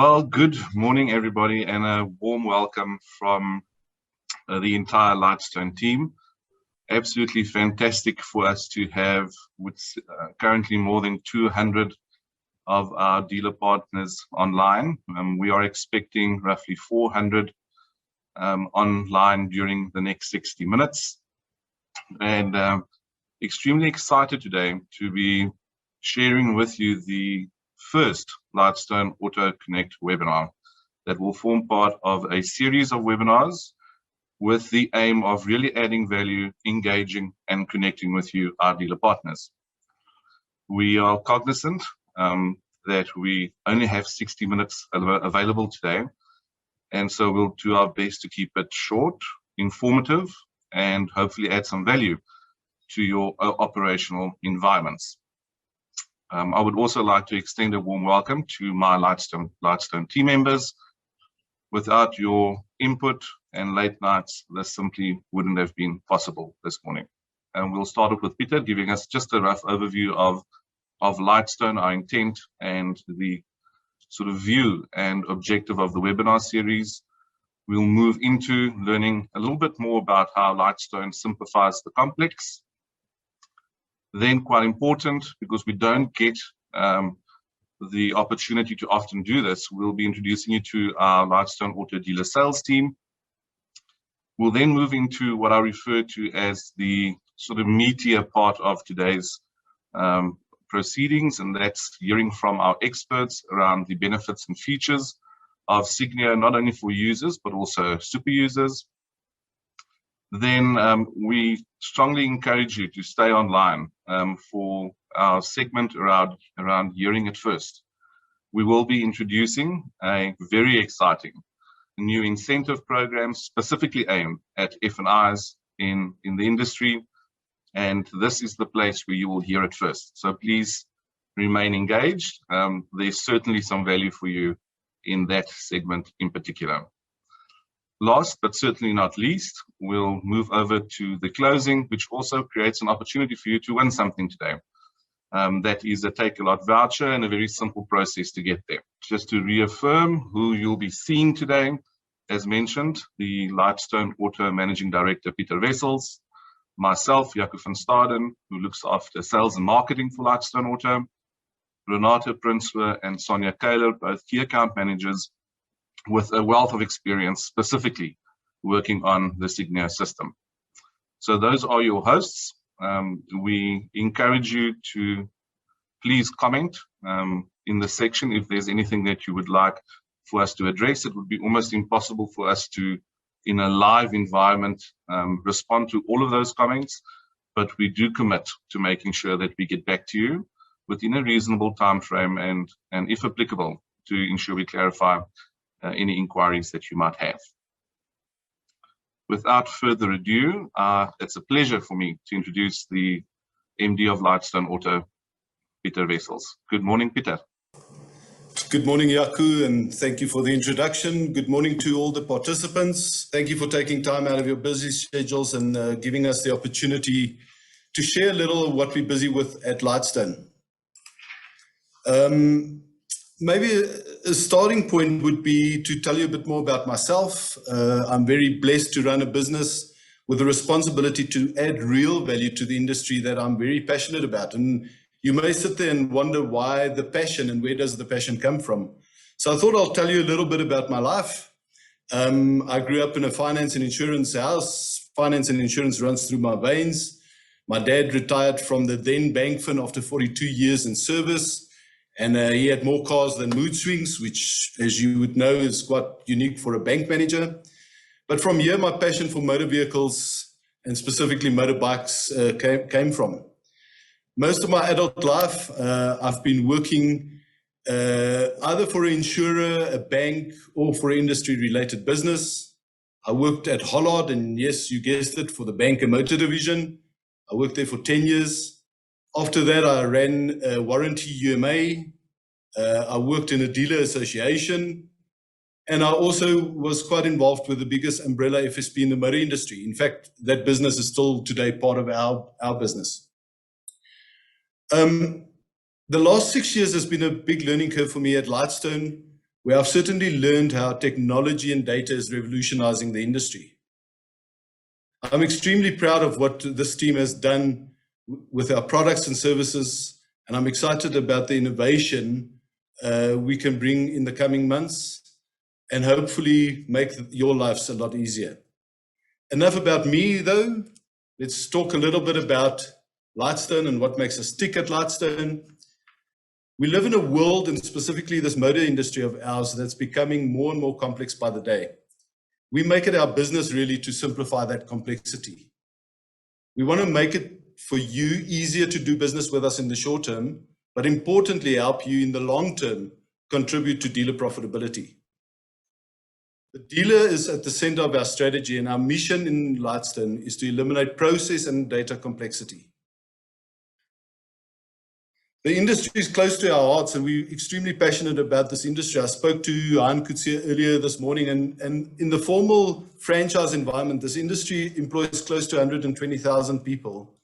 Well, good morning, everybody, and a warm welcome from the entire Lightstone team. Absolutely fantastic for us to have, with currently more than 200 of our dealer partners online. We are expecting roughly 400 online during the next 60 minutes. And extremely excited today to be sharing with you the first Lightstone Auto Connect webinar that will form part of a series of webinars with the aim of really adding value, engaging and connecting with you, our dealer partners. We are cognizant that we only have 60 minutes available today, and so we'll do our best to keep it short, informative, and hopefully add some value to your operational environments. I would also like to extend a warm welcome to my Lightstone team members. Without your input and late nights, this simply wouldn't have been possible this morning. And we'll start off with Pieter giving us just a rough overview of Lightstone, our intent, and the sort of view and objective of the webinar series. We'll move into learning a little bit more about how Lightstone simplifies the complex. Then, quite important, because we don't get the opportunity to often do this, we'll be introducing you to our Lightstone Auto Dealer Sales team. We'll then move into what I refer to as the sort of meatier part of today's proceedings, and that's hearing from our experts around the benefits and features of Signio, not only for users, but also super users. Then we strongly encourage you to stay online for our segment around hearing it first. We will be introducing a very exciting new incentive program specifically aimed at F&Is in the industry, and this is the place where you will hear it first. So please remain engaged. There's certainly some value for you in that segment in particular. Last but certainly not least, we'll move over to the closing, which also creates an opportunity for you to win something today. That is a take-a-lot voucher and a very simple process to get there. Just to reaffirm who you'll be seeing today, as mentioned, the Lightstone Auto Managing Director, Pieter Wessels, myself, Jaco van Staden, who looks after sales and marketing for Lightstone Auto, Renate Prinsloo and Sonia Taylor, both key account managers with a wealth of experience specifically working on the Signio system. So those are your hosts. We encourage you to please comment in the section if there's anything that you would like for us to address. It would be almost impossible for us to, in a live environment, respond to all of those comments, but we do commit to making sure that we get back to you within a reasonable time frame and if applicable, to ensure we clarify any inquiries that you might have. Without further ado, it's a pleasure for me to introduce the MD of Lightstone Auto, Pieter Wessels. Good morning, Pieter. Good morning, Jaco, and thank you for the introduction. Good morning to all the participants. Thank you for taking time out of your busy schedules and giving us the opportunity to share a little of what we're busy with at Lightstone. Maybe a starting point would be to tell you a bit more about myself. I'm very blessed to run a business with the responsibility to add real value to the industry that I'm very passionate about. And you may sit there and wonder why the passion and where does the passion come from. So I thought I'll tell you a little bit about my life. I grew up in a finance and insurance house. Finance and insurance runs through my veins. My dad retired from the then Bankfin after 42 years in service. And he had more cars than mood swings, which, as you would know, is quite unique for a bank manager. But from here, my passion for motor vehicles and specifically motorbikes came from. Most of my adult life, I've been working either for an insurer, a bank, or for an industry-related business. I worked at Hollard, and yes, you guessed it, for the bank and motor division. I worked there for 10 years. After that, I ran a warranty UMA. I worked in a dealer association. And I also was quite involved with the biggest umbrella FSP in the motor industry. In fact, that business is still today part of our business. The last 6 years has been a big learning curve for me at Lightstone, where I've certainly learned how technology and data is revolutionizing the industry. I'm extremely proud of what this team has done with our products and services, and I'm excited about the innovation we can bring in the coming months and hopefully make your lives a lot easier. Enough about me, though. Let's talk a little bit about Lightstone and what makes us tick at Lightstone. We live in a world, and specifically this motor industry of ours, that's becoming more and more complex by the day. We make it our business really to simplify that complexity. We want to make it for you easier to do business with us in the short term, but importantly, help you in the long term contribute to dealer profitability. The dealer is at the center of our strategy, and our mission in Lightstone is to eliminate process and data complexity. The industry is close to our hearts, and we're extremely passionate about this industry. I spoke to Han Kutsia earlier this morning, and in the formal franchise environment, this industry employs close to 120,000 people.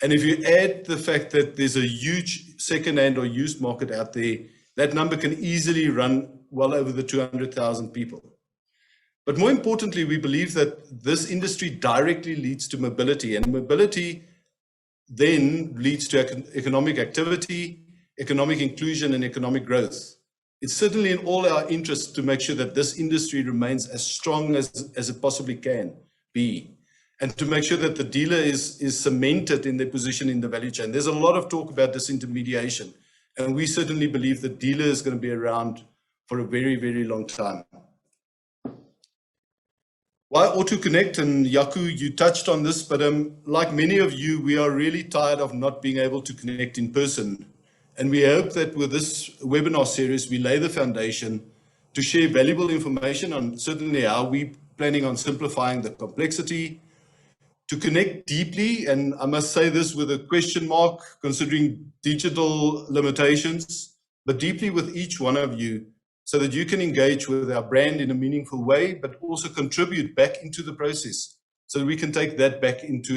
And if you add the fact that there's a huge second-hand or used market out there, that number can easily run well over the 200,000 people. But more importantly, we believe that this industry directly leads to mobility, and mobility then leads to economic activity, economic inclusion, and economic growth. It's certainly in all our interests to make sure that this industry remains as strong as it possibly can be, and to make sure that the dealer is cemented in their position in the value chain. There's a lot of talk about disintermediation, and we certainly believe the dealer is going to be around for a very, very long time. Why Auto Connect? And Yaku, you touched on this, but like many of you, we are really tired of not being able to connect in person. And we hope that with this webinar series, we lay the foundation to share valuable information on certainly how we're planning on simplifying the complexity, to connect deeply, and I must say this with a question mark, considering digital limitations, but deeply with each one of you, so that you can engage with our brand in a meaningful way, but also contribute back into the process, so that we can take that back into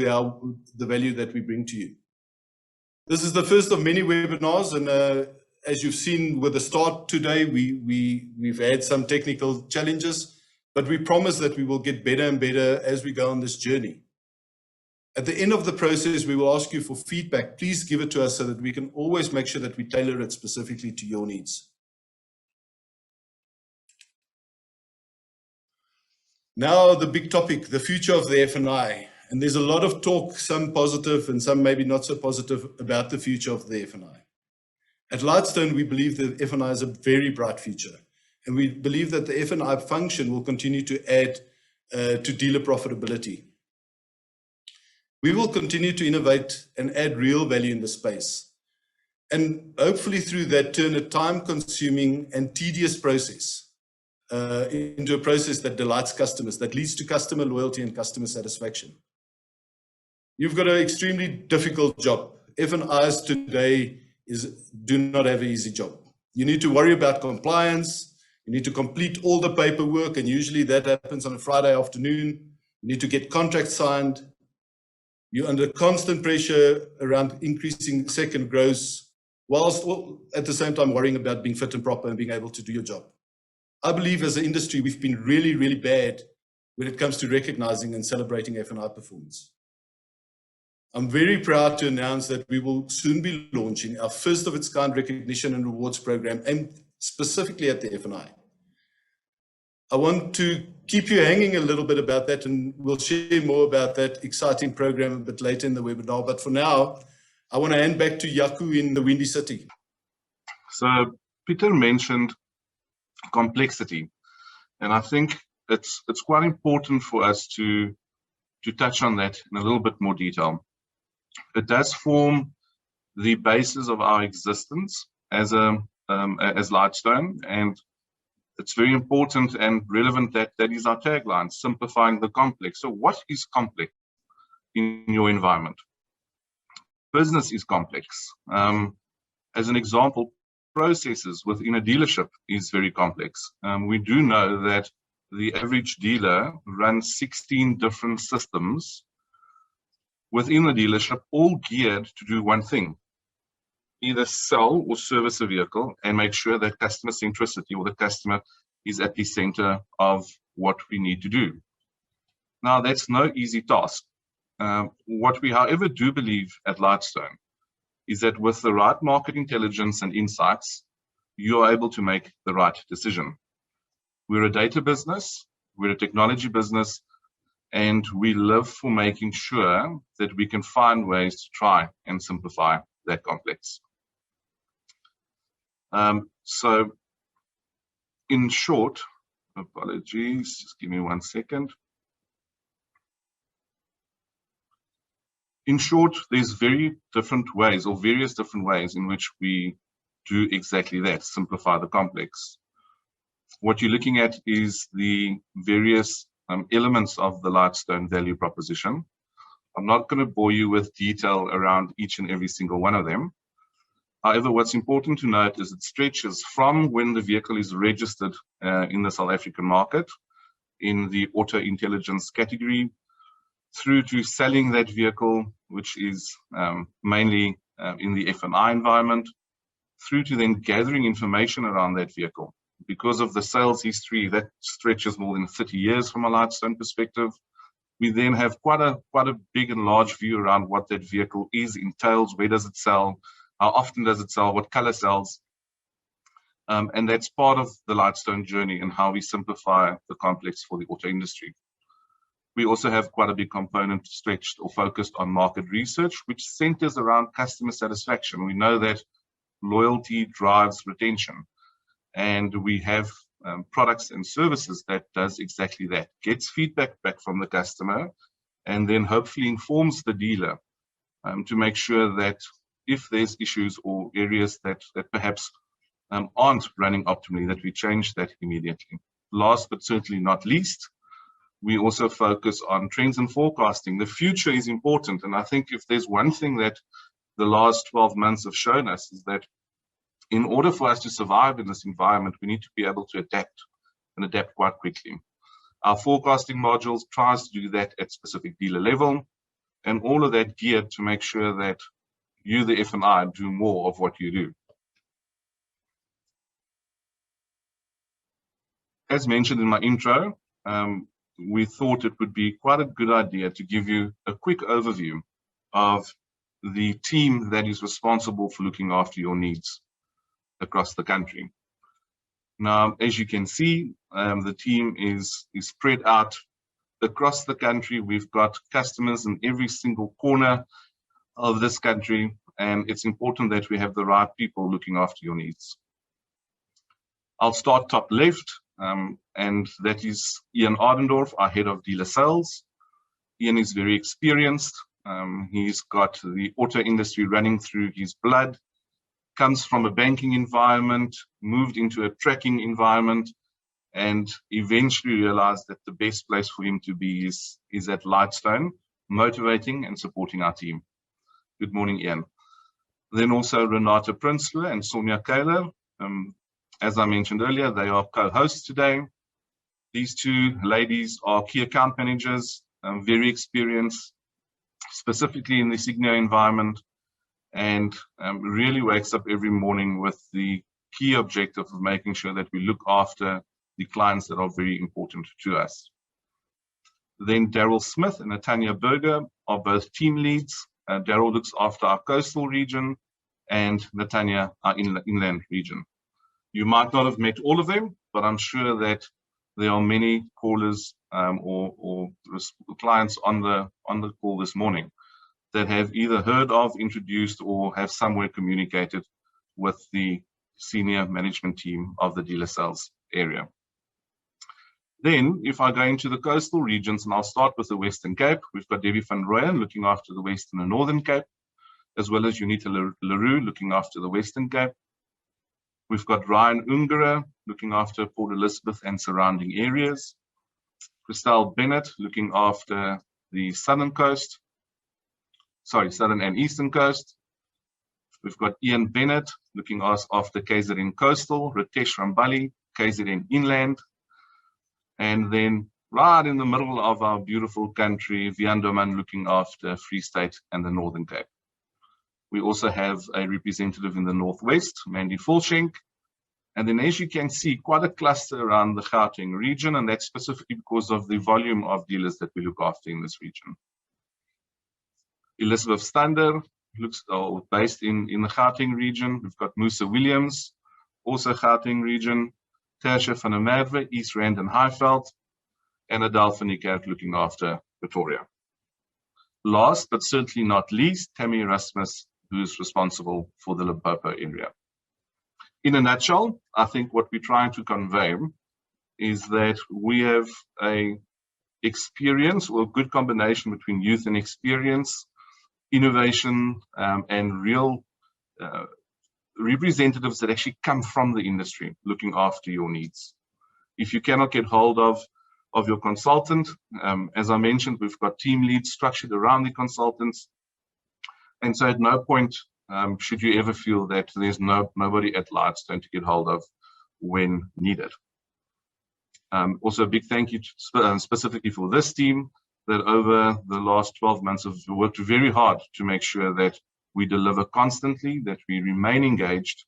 the value that we bring to you. This is the first of many webinars, and as you've seen with the start today, we've had some technical challenges, but we promise that we will get better and better as we go on this journey. At the end of the process, we will ask you for feedback. Please give it to us so that we can always make sure that we tailor it specifically to your needs. Now, the big topic, the future of the F&I. And there's a lot of talk, some positive and some maybe not so positive, about the future of the F&I. At Lightstone, we believe that F&I is a very bright future. And we believe that the F&I function will continue to add to dealer profitability. We will continue to innovate and add real value in the space. And hopefully through that, turn a time-consuming and tedious process into a process that delights customers, that leads to customer loyalty and customer satisfaction. You've got an extremely difficult job. F&Is today do not have an easy job. You need to worry about compliance. You need to complete all the paperwork, and usually that happens on a Friday afternoon. You need to get contracts signed. You're under constant pressure around increasing second gross, whilst at the same time worrying about being fit and proper and being able to do your job. I believe as an industry, we've been really, really bad when it comes to recognizing and celebrating F&I performance. I'm very proud to announce that we will soon be launching our first of its kind recognition and rewards program, aimed specifically at the F&I. I want to keep you hanging a little bit about that, and we'll share more about that exciting program a bit later in the webinar. But for now, I want to hand back to Yaku in the Windy City. So Pieter mentioned complexity, and I think it's quite important for us to touch on that in a little bit more detail. It does form the basis of our existence as Lightstone, and it's very important and relevant that is our tagline, simplifying the complex. So what is complex in your environment? Business is complex. As an example, processes within a dealership is very complex. We do know that the average dealer runs 16 different systems within the dealership, all geared to do one thing: either sell or service a vehicle and make sure that customer centricity, or the customer, is at the center of what we need to do. Now, that's no easy task. What we, however, do believe at Lightstone is that with the right market intelligence and insights, you are able to make the right decision. We're a data business, we're a technology business, and we live for making sure that we can find ways to try and simplify that complex. So in short, apologies, just give me 1 second. In short, there's various different ways in which we do exactly that, simplify the complex. What you're looking at is the various elements of the Lightstone value proposition. I'm not going to bore you with detail around each and every single one of them. However, what's important to note is it stretches from when the vehicle is registered in the South African market in the auto intelligence category, through to selling that vehicle, which is mainly in the F&I environment, through to then gathering information around that vehicle. Because of the sales history that stretches more than 30 years from a Lightstone perspective, we then have quite a big and large view around what that vehicle is, entails, where does it sell, how often does it sell, what color sells. And that's part of the Lightstone journey and how we simplify the complex for the auto industry. We also have quite a big component stretched or focused on market research, which centers around customer satisfaction. We know that loyalty drives retention, and we have products and services that does exactly that, gets feedback back from the customer, and then hopefully informs the dealer to make sure that if there's issues or areas that perhaps aren't running optimally, that we change that immediately. Last but certainly not least, we also focus on trends and forecasting. The future is important, and I think if there's one thing that the last 12 months have shown us is that in order for us to survive in this environment, we need to be able to adapt and adapt quite quickly. Our forecasting modules tries to do that at specific dealer level, and all of that geared to make sure that you, the F&I, do more of what you do. As mentioned in my intro, we thought it would be quite a good idea to give you a quick overview of the team that is responsible for looking after your needs across the country. Now, as you can see, the team is spread out across the country. We've got customers in every single corner of this country, and it's important that we have the right people looking after your needs. I'll start top left, and that is Ian Ardendorf, our head of dealer sales. Ian is very experienced. He's got the auto industry running through his blood, comes from a banking environment, moved into a tracking environment, and eventually realized that the best place for him to be is at Lightstone, motivating and supporting our team. Good morning, Ian. Then also Renata Prinsloo and Sonia Kaler. As I mentioned earlier, they are co-hosts today. These two ladies are key account managers, very experienced, specifically in the Signio environment, and really wakes up every morning with the key objective of making sure that we look after the clients that are very important to us. Then Daryl Smith and Natanya Berger are both team leads. Daryl looks after our coastal region and Natanya our inland region. You might not have met all of them, but I'm sure that there are many callers or clients on the call this morning that have either heard of, introduced, or have somewhere communicated with the senior management team of the dealer sales area. Then, if I go into the coastal regions, and I'll start with the Western Cape, we've got Debbie van Rooyen looking after the Western and Northern Cape, as well as Unita Leroux looking after the Western Cape. We've got Ryan Ungara looking after Port Elizabeth and surrounding areas. Christelle Bennett looking after the southern and eastern coast. We've got Ian Bennett looking after KZN Coastal, Ritesh Rambali, KZN Inland. And then right in the middle of our beautiful country, Vian Doman looking after Free State and the Northern Cape. We also have a representative in the Northwest, Mandy Fulshenk. And then as you can see, quite a cluster around the Gauteng region, and that's specifically because of the volume of dealers that we look after in this region. Elizabeth Stander, based in the Gauteng region. We've got Musa Williams, also Gauteng region. Tertia van der Merwe, East Rand and Highveld. And Adele van Niekerk looking after Pretoria. Last but certainly not least, Tammy Erasmus, who is responsible for the Limpopo area. In a nutshell, I think what we're trying to convey is that we have a experience, or a good combination between youth and experience, innovation, and real representatives that actually come from the industry looking after your needs. If you cannot get hold of your consultant, as I mentioned, we've got team leads structured around the consultants. And so at no point should you ever feel that there's nobody at Lightstone to get hold of when needed. Also a big thank you specifically for this team that over the last 12 months have worked very hard to make sure that we deliver constantly, that we remain engaged.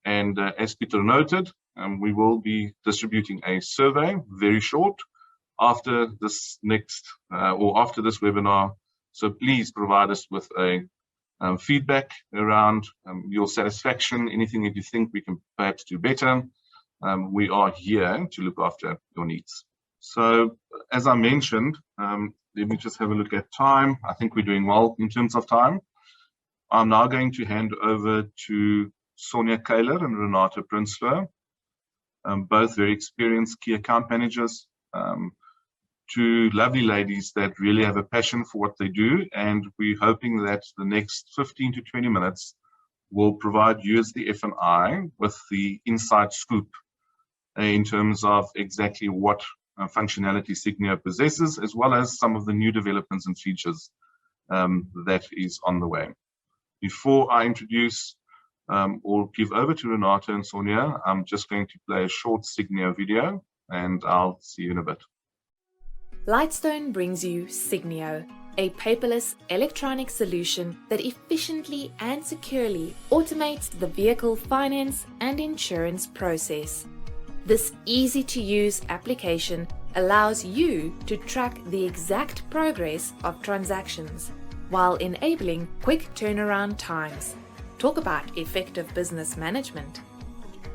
And as Pieter noted, we will be distributing a survey, very short, after this after this webinar. So please provide us with a feedback around your satisfaction, anything that you think we can perhaps do better. We are here to look after your needs. So as I mentioned, let me just have a look at time. I think we're doing well in terms of time. I'm now going to hand over to Sonia Kaler and Renata Prinsloo, both very experienced key account managers, two lovely ladies that really have a passion for what they do, and we're hoping that the next 15 to 20 minutes will provide you as the F&I with the inside scoop in terms of exactly what functionality Signio possesses, as well as some of the new developments and features that is on the way. Before I introduce or give over to Renata and Sonia, I'm just going to play a short Signio video, and I'll see you in a bit. Lightstone brings you Signio, a paperless electronic solution that efficiently and securely automates the vehicle finance and insurance process. This easy-to-use application allows you to track the exact progress of transactions while enabling quick turnaround times. Talk about effective business management.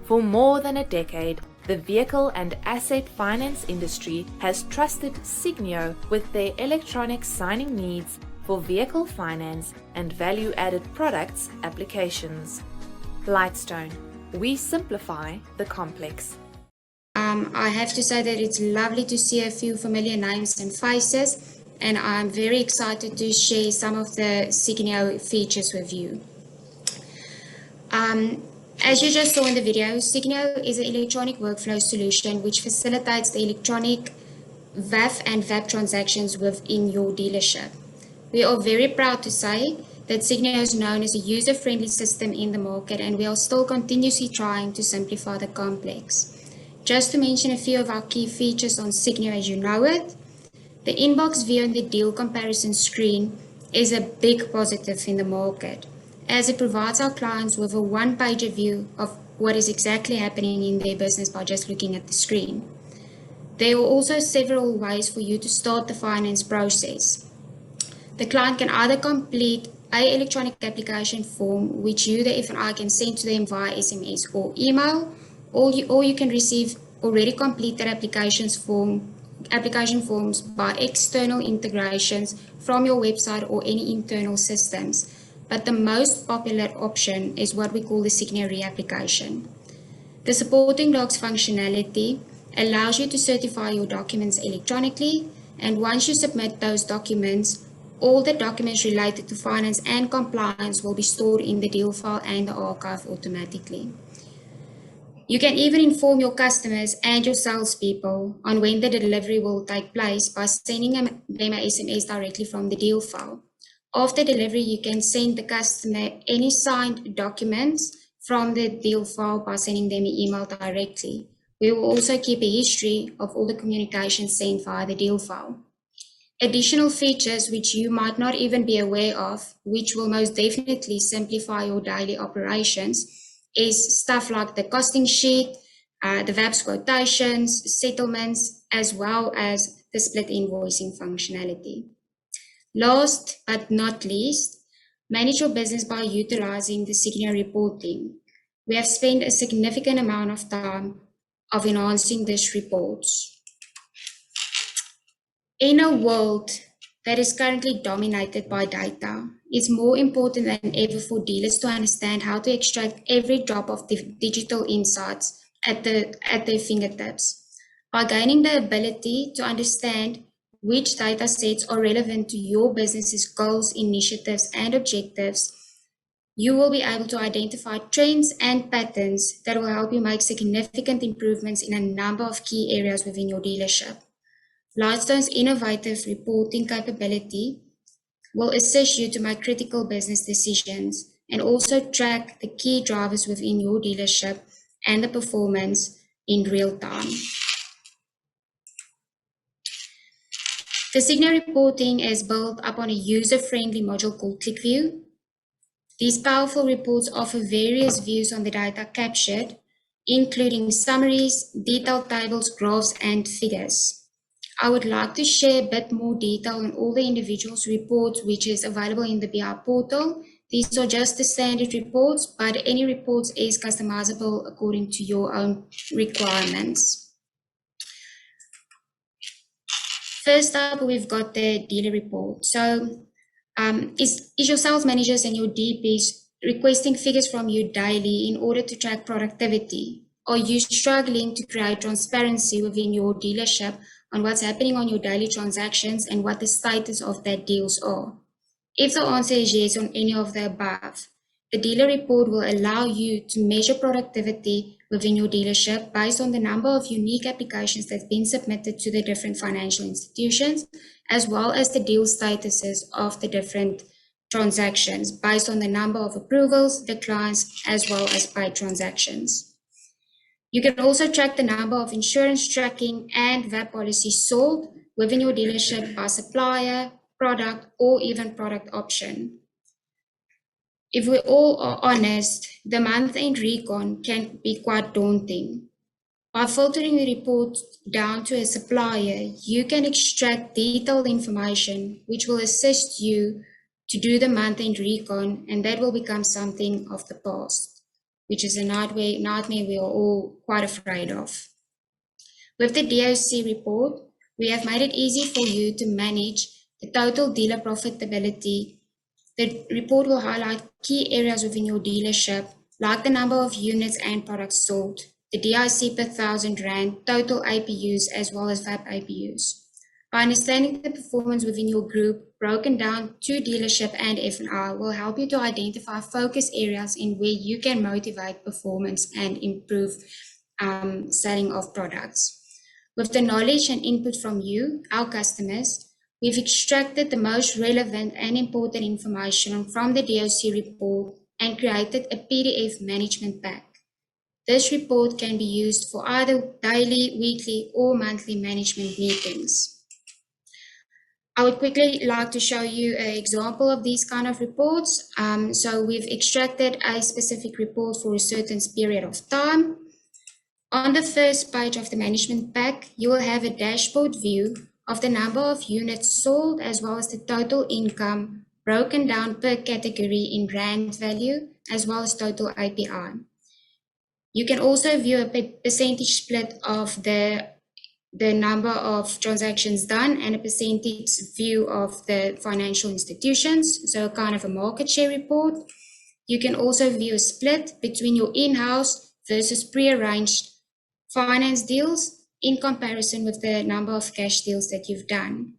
For more than a decade, the vehicle and asset finance industry has trusted Signio with their electronic signing needs for vehicle finance and value-added products applications. Lightstone, we simplify the complex. I have to say that it's lovely to see a few familiar names and faces, and I'm very excited to share some of the Signio features with you. As you just saw in the video, Signio is an electronic workflow solution which facilitates the electronic VAF and VAP transactions within your dealership. We are very proud to say that Signio is known as a user-friendly system in the market, and we are still continuously trying to simplify the complex. Just to mention a few of our key features on Signio as you know it, the inbox view and the deal comparison screen is a big positive in the market, as it provides our clients with a one-page view of what is exactly happening in their business by just looking at the screen. There are also several ways for you to start the finance process. The client can either complete an electronic application form, which you, the F&I, can send to them via SMS or email, or you can receive already completed application forms by external integrations from your website or any internal systems. But the most popular option is what we call the Signio reapplication. The supporting docs functionality allows you to certify your documents electronically, and once you submit those documents, all the documents related to finance and compliance will be stored in the deal file and the archive automatically. You can even inform your customers and your salespeople on when the delivery will take place by sending them a SMS directly from the deal file. After delivery, you can send the customer any signed documents from the deal file by sending them an email directly. We will also keep a history of all the communications sent via the deal file. Additional features which you might not even be aware of, which will most definitely simplify your daily operations, is stuff like the costing sheet, the VAPS quotations, settlements, as well as the split invoicing functionality. Last but not least, manage your business by utilizing the Signio reporting. We have spent a significant amount of time of enhancing these reports. In a world that is currently dominated by data, it's more important than ever for dealers to understand how to extract every drop of digital insights at their fingertips. By gaining the ability to understand which data sets are relevant to your business's goals, initiatives, and objectives, you will be able to identify trends and patterns that will help you make significant improvements in a number of key areas within your dealership. Lightstone's innovative reporting capability will assist you to make critical business decisions and also track the key drivers within your dealership and the performance in real time. The Signio reporting is built upon a user-friendly module called ClickView. These powerful reports offer various views on the data captured, including summaries, detailed tables, graphs, and figures. I would like to share a bit more detail on all the individuals' reports, which is available in the BI portal. These are just the standard reports, but any reports is customizable according to your own requirements. First up, we've got the dealer report. So is your sales managers and your DPs requesting figures from you daily in order to track productivity? Are you struggling to create transparency within your dealership on what's happening on your daily transactions and what the status of that deals are? If the answer is yes on any of the above, the dealer report will allow you to measure productivity within your dealership based on the number of unique applications that's been submitted to the different financial institutions, as well as the deal statuses of the different transactions based on the number of approvals, declines, as well as paid transactions. You can also track the number of insurance tracking and VAP policies sold within your dealership by supplier, product, or even product option. If we all are honest, the month-end recon can be quite daunting. By filtering the report down to a supplier, you can extract detailed information which will assist you to do the month-end recon, and that will become something of the past, which is a nightmare we are all quite afraid of. With the DOC report, we have made it easy for you to manage the total dealer profitability. The report will highlight key areas within your dealership, like the number of units and products sold, the DIC per R1,000, total APUs, as well as VAP APUs. By understanding the performance within your group, broken down to dealership and F&I, will help you to identify focus areas in where you can motivate performance and improve selling of products. With the knowledge and input from you, our customers, we've extracted the most relevant and important information from the DOC report and created a PDF management pack. This report can be used for either daily, weekly, or monthly management meetings. I would quickly like to show you an example of these kind of reports. So we've extracted a specific report for a certain period of time. On the first page of the management pack, you will have a dashboard view of the number of units sold as well as the total income broken down per category in rand value as well as total API. You can also view a percentage split of the number of transactions done and a percentage view of the financial institutions, so kind of a market share report. You can also view a split between your in-house versus pre-arranged finance deals in comparison with the number of cash deals that you've done.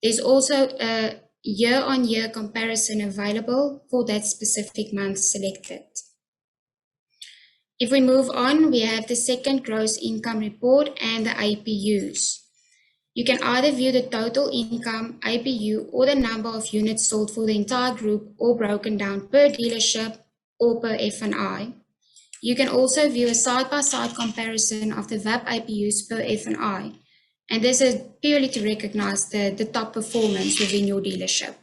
There's also a year-on-year comparison available for that specific month selected. If we move on, we have the second gross income report and the APUs. You can either view the total income, APU, or the number of units sold for the entire group, or broken down per dealership or per F&I. You can also view a side-by-side comparison of the VAP APUs per F&I. And this is purely to recognize the top performance within your dealership.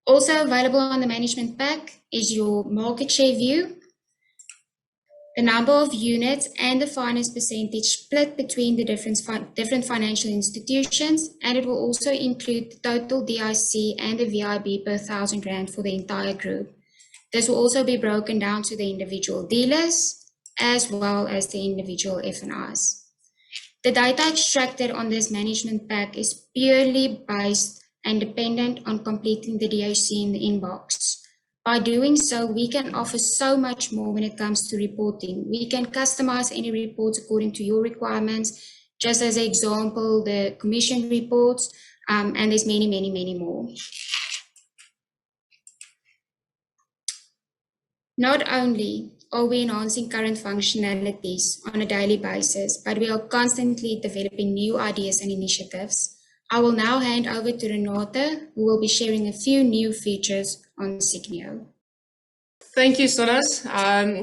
Also available on the management pack is your market share view, the number of units and the finance percentage split between the different financial institutions, and it will also include the total DIC and the VIB per 1,000 Rand for the entire group. This will also be broken down to the individual dealers as well as the individual F&Is. The data extracted on this management pack is purely based and dependent on completing the DOC in the inbox. By doing so, we can offer so much more when it comes to reporting. We can customize any reports according to your requirements. Just as an example, the commission reports, and there's many, many, many more. Not only are we enhancing current functionalities on a daily basis, but we are constantly developing new ideas and initiatives. I will now hand over to Renata, who will be sharing a few new features on Signio. Thank you, Sonas.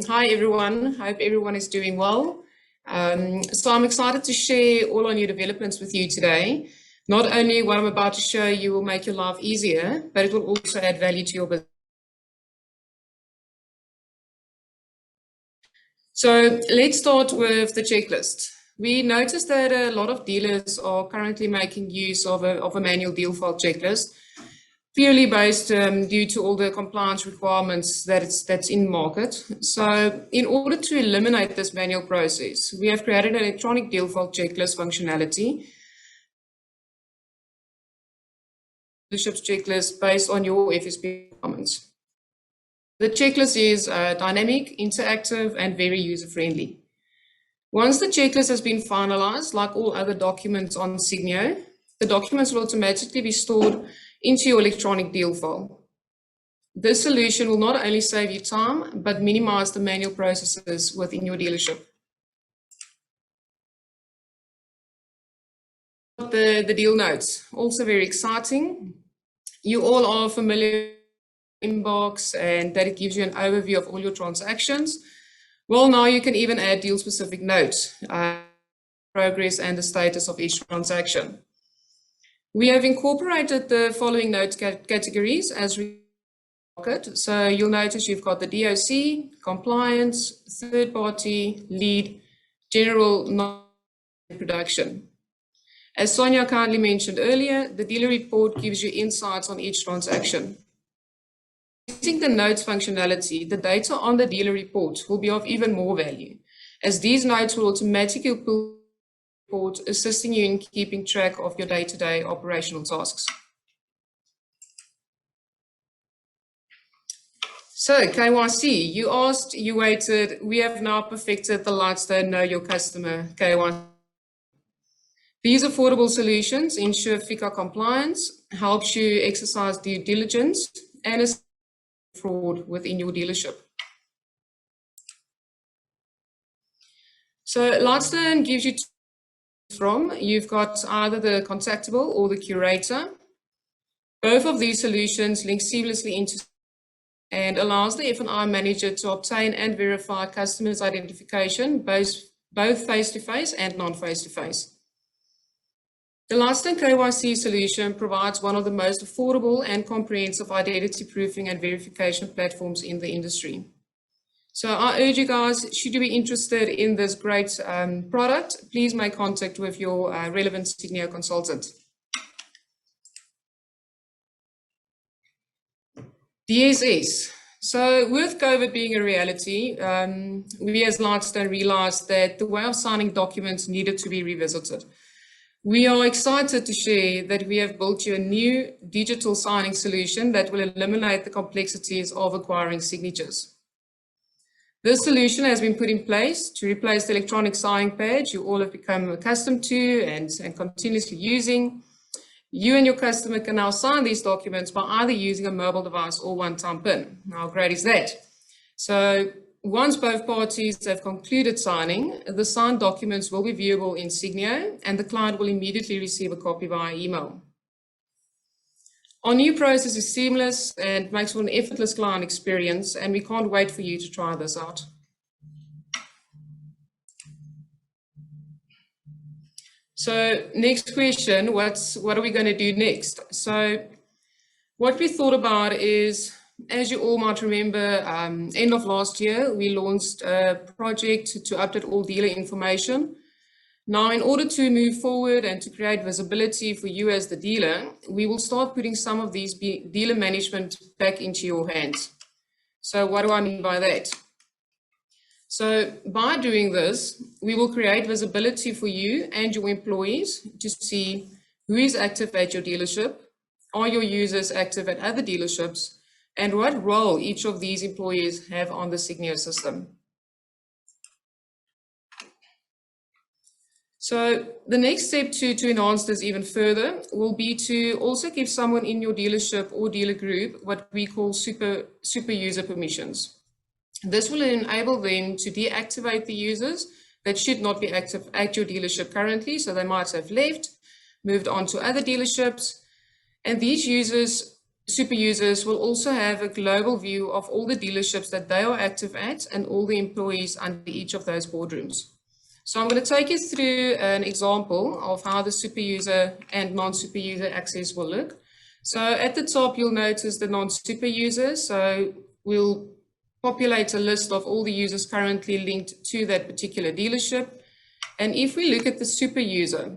Hi, everyone. Hope everyone is doing well. So I'm excited to share all our new developments with you today. Not only what I'm about to show you will make your life easier, but it will also add value to your business. So let's start with the checklist. We noticed that a lot of dealers are currently making use of a manual deal file checklist, purely based due to all the compliance requirements that's in market. So in order to eliminate this manual process, we have created an electronic deal file checklist functionality. Dealership's checklist based on your FSP requirements. The checklist is dynamic, interactive, and very user-friendly. Once the checklist has been finalized, like all other documents on Signio, the documents will automatically be stored into your electronic deal file. This solution will not only save you time, but minimize the manual processes within your dealership. The deal notes, also very exciting. You all are familiar with inbox and that it gives you an overview of all your transactions. Well, now you can even add deal-specific notes, progress and the status of each transaction. We have incorporated the following note categories as we market. So you'll notice you've got the DOC, compliance, third party, lead, general, non-production. As Sonia kindly mentioned earlier, the dealer report gives you insights on each transaction. Using the notes functionality, the data on the dealer report will be of even more value, as these notes will automatically pull the report, assisting you in keeping track of your day-to-day operational tasks. So KYC, you asked, you waited, we have now perfected the Lightstone Know Your Customer KYC. These affordable solutions ensure FICA compliance, helps you exercise due diligence, and assist fraud within your dealership. So Lightstone gives you you've got either the contactable or the curator. Both of these solutions link seamlessly into and allows the F&I manager to obtain and verify customers' identification, both face-to-face and non-face-to-face. The Lightstone KYC solution provides one of the most affordable and comprehensive identity proofing and verification platforms in the industry. So I urge you guys, should you be interested in this great product, please make contact with your relevant Signio consultant. DSS. So with COVID being a reality, we as Lightstone realized that the way of signing documents needed to be revisited. We are excited to share that we have built you a new digital signing solution that will eliminate the complexities of acquiring signatures. This solution has been put in place to replace the electronic signing page you all have become accustomed to and continuously using. You and your customer can now sign these documents by either using a mobile device or one-time PIN. How great is that? So once both parties have concluded signing, the signed documents will be viewable in Signio and the client will immediately receive a copy via email. Our new process is seamless and makes for an effortless client experience, and we can't wait for you to try this out. So next question, what are we going to do next? So what we thought about is, as you all might remember, end of last year, we launched a project to update all dealer information. Now, in order to move forward and to create visibility for you as the dealer, we will start putting some of these dealer management back into your hands. So what do I mean by that? So by doing this, we will create visibility for you and your employees to see who is active at your dealership, are your users active at other dealerships, and what role each of these employees have on the Signio system. So the next step to enhance this even further will be to also give someone in your dealership or dealer group what we call super user permissions. This will enable them to deactivate the users that should not be active at your dealership currently. So they might have left, moved on to other dealerships. And these users, super users, will also have a global view of all the dealerships that they are active at and all the employees under each of those boardrooms. So I'm going to take you through an example of how the super user and non-super user access will look. So at the top, you'll notice the non-super users. So we'll populate a list of all the users currently linked to that particular dealership. And if we look at the super user,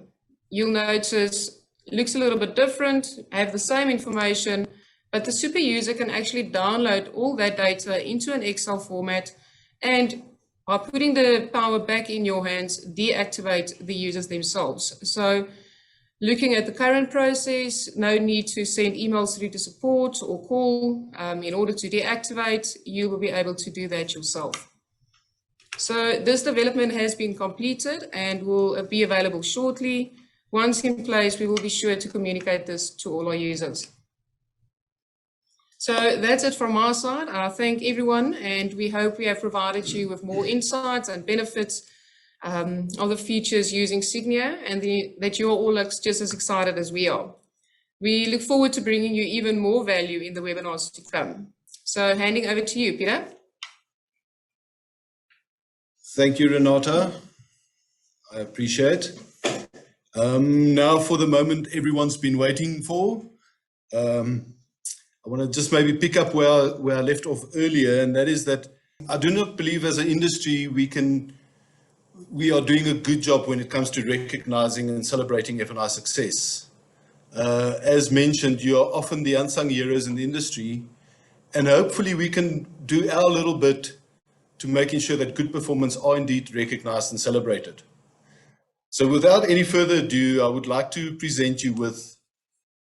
you'll notice it looks a little bit different, have the same information, but the super user can actually download all that data into an Excel format and by putting the power back in your hands, deactivate the users themselves. So looking at the current process, no need to send emails through to support or call. In order to deactivate, you will be able to do that yourself. So this development has been completed and will be available shortly. Once in place, we will be sure to communicate this to all our users. So that's it from our side. I thank everyone, and we hope we have provided you with more insights and benefits of the features using Signio, and that you are all just as excited as we are. We look forward to bringing you even more value in the webinars to come. So handing over to you, Pieter. Thank you, Renata. I appreciate. Now for the moment everyone's been waiting for. I want to just maybe pick up where I left off earlier, and that is that I do not believe as an industry we are doing a good job when it comes to recognizing and celebrating F&I success. As mentioned, you are often the unsung heroes in the industry, and hopefully we can do our little bit to making sure that good performance are indeed recognized and celebrated. So without any further ado, I would like to present you with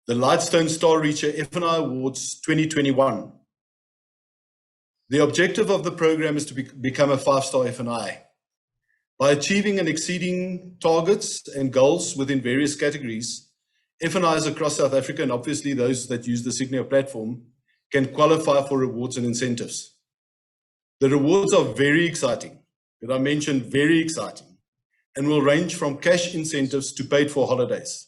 the Lightstone Star Reacher F&I Awards 2021. The objective of the program is to become a 5-star F&I. By achieving and exceeding targets and goals within various categories, F&Is across South Africa, and obviously those that use the Signio platform, can qualify for rewards and incentives. The rewards are very exciting, but I mentioned very exciting, and will range from cash incentives to paid for holidays.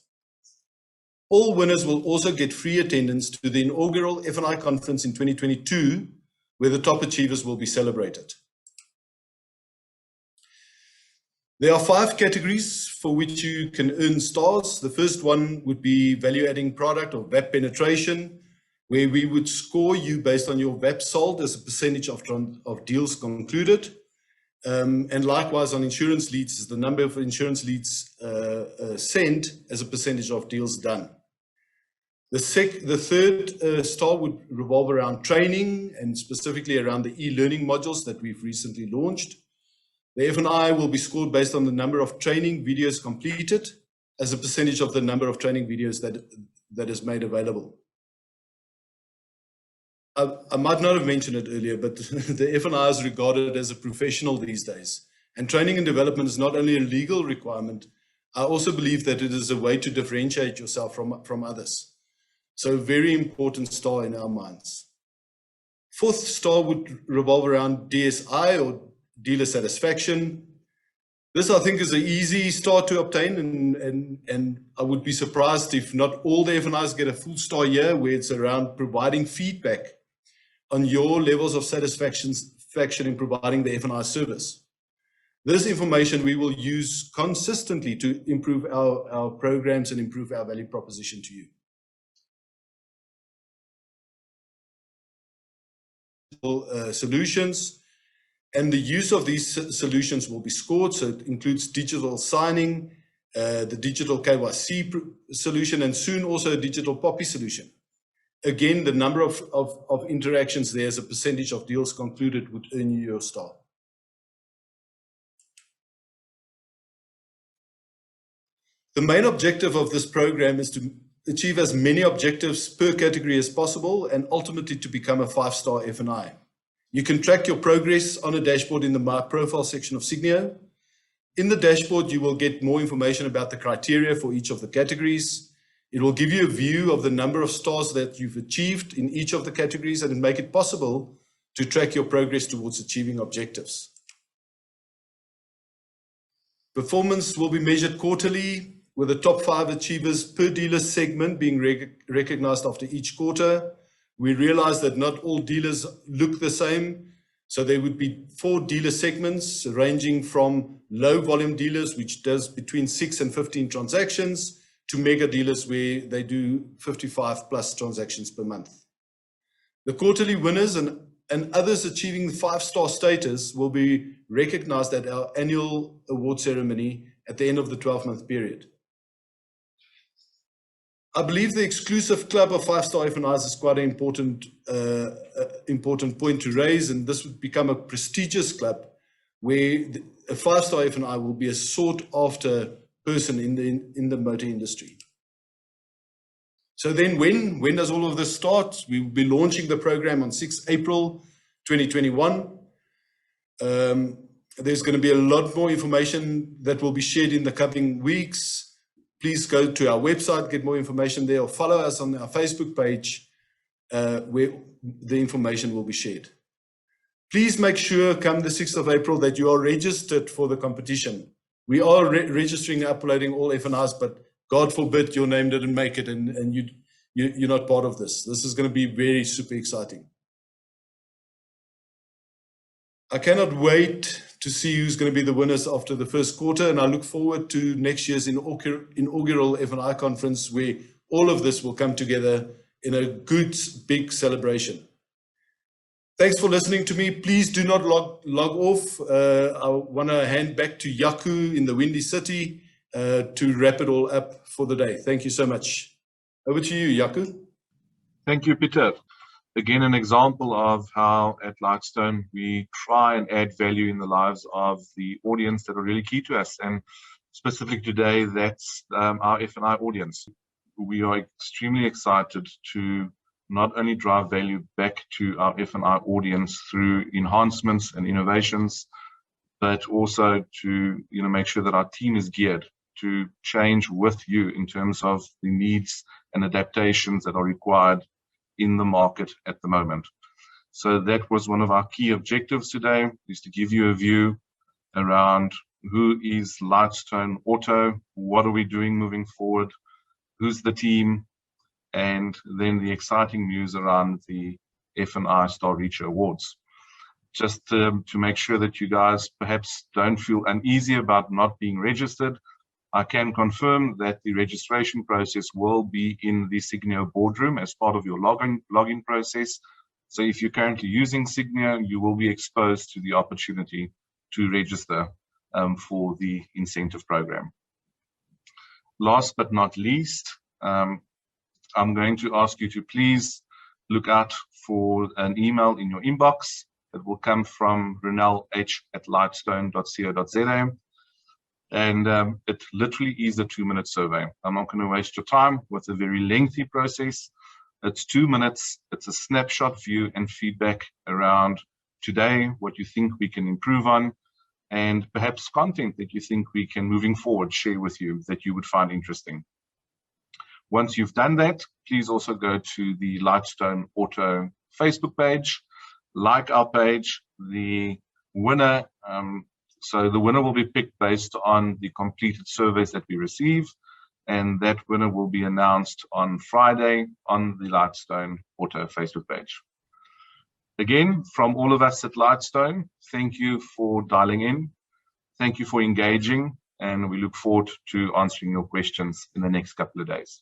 All winners will also get free attendance to the inaugural F&I conference in 2022, where the top achievers will be celebrated. There are 5 categories for which you can earn stars. The first one would be value-adding product or VAP penetration, where we would score you based on your VAP sold as a percentage of deals concluded. And likewise on insurance leads, is the number of insurance leads sent as a percentage of deals done. The third star would revolve around training, and specifically around the e-learning modules that we've recently launched. The F&I will be scored based on the number of training videos completed as a percentage of the number of training videos that is made available. I might not have mentioned it earlier, but the F&I is regarded as a professional these days. And training and development is not only a legal requirement, I also believe that it is a way to differentiate yourself from others. So very important star in our minds. Fourth star would revolve around DSI, or dealer satisfaction. This, I think, is an easy star to obtain, and I would be surprised if not all the F&Is get a full star here, where it's around providing feedback on your levels of satisfaction in providing the F&I service. This information we will use consistently to improve our programs and improve our value proposition to you. Solutions, and the use of these solutions will be scored. So it includes digital signing, the digital KYC solution, and soon also a digital POPI solution. Again, the number of interactions there as a percentage of deals concluded would earn you your star. The main objective of this program is to achieve as many objectives per category as possible and ultimately to become a 5-star F&I. You can track your progress on a dashboard in the My Profile section of Signio. In the dashboard, you will get more information about the criteria for each of the categories. It will give you a view of the number of stars that you've achieved in each of the categories and make it possible to track your progress towards achieving objectives. Performance will be measured quarterly, with the top 5 achievers per dealer segment being recognized after each quarter. We realize that not all dealers look the same, so there would be 4 dealer segments ranging from low volume dealers, which does between 6 and 15 transactions, to mega dealers where they do 55 plus transactions per month. The quarterly winners and others achieving the 5-star status will be recognized at our annual award ceremony at the end of the 12-month period. I believe the exclusive club of 5-star F&Is is quite an important point to raise, and this would become a prestigious club where a 5-star F&I will be a sought-after person in the motor industry. So then when does all of this start? We will be launching the program on 6 April 2021. There's going to be a lot more information that will be shared in the coming weeks. Please go to our website, get more information there, or follow us on our Facebook page where the information will be shared. Please make sure come the 6th of April that you are registered for the competition. We are registering and uploading all F&Is, but God forbid your name didn't make it and you're not part of this. This is going to be very super exciting. I cannot wait to see who's going to be the winners after the first quarter, and I look forward to next year's inaugural F&I conference where all of this will come together in a good big celebration. Thanks for listening to me. Please do not log off. I want to hand back to Yaku in the Windy City to wrap it all up for the day. Thank you so much. Over to you, Yaku. Thank you, Pieter. Again, an example of how at Lightstone we try and add value in the lives of the audience that are really key to us. And specifically today, that's our F&I audience. We are extremely excited to not only drive value back to our F&I audience through enhancements and innovations, but also to make sure that our team is geared to change with you in terms of the needs and adaptations that are required in the market at the moment. So that was one of our key objectives today, is to give you a view around who is Lightstone Auto, what are we doing moving forward, who's the team, and then the exciting news around the F&I Star Reacher Awards. Just to make sure that you guys perhaps don't feel uneasy about not being registered, I can confirm that the registration process will be in the Signio boardroom as part of your login process. So if you're currently using Signio, you will be exposed to the opportunity to register for the incentive program. Last but not least, I'm going to ask you to please look out for an email in your inbox that will come from ronel@lightstone.co.za. And it literally is a 2-minute survey. I'm not going to waste your time with a very lengthy process. It's 2 minutes. It's a snapshot view and feedback around today, what you think we can improve on, and perhaps content that you think we can, moving forward, share with you that you would find interesting. Once you've done that, please also go to the Lightstone Auto Facebook page, like our page. The winner, so the winner will be picked based on the completed surveys that we receive, and that winner will be announced on Friday on the Lightstone Auto Facebook page. Again, from all of us at Lightstone, thank you for dialing in. Thank you for engaging, and we look forward to answering your questions in the next couple of days.